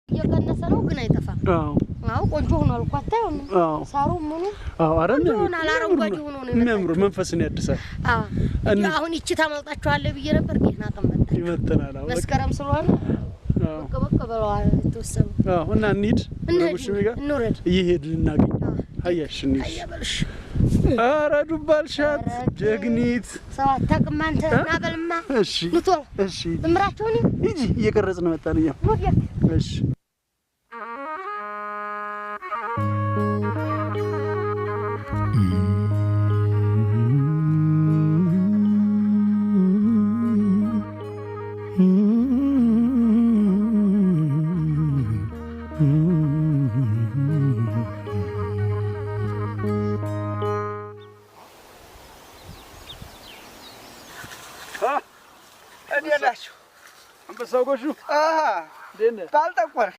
እየቀነሰ ነው ግን አይጠፋም አዎ ቆንጆ ሆኗል እኮ አታየውም ሳሩ ምኑ አረን አላረንጓዴ ሆኖ ነው የሚያምሩ መንፈስን ያድሳል አሁን ይቺ ታመልጣችኋለህ ብዬ ነበር ግን አቀመጣ ይመተናል መስከረም ስለሆነ በቃ በለዋል ተወሰነ እና እንሂድ ረቡሽሚ ጋር እንውረድ እየሄድን እናገኝ አያሽ እንሂድ አያበልሽ ኧረ ዱባልሻት ጀግኒት ሰው አታውቅም አንተ ናበልማ እሺ ልትወል እሺ እምራቸውኝ ሂጂ እየቀረጽን መጣን እያ እሺ አንበሳው ጎሹ ደነ ባልጠቆር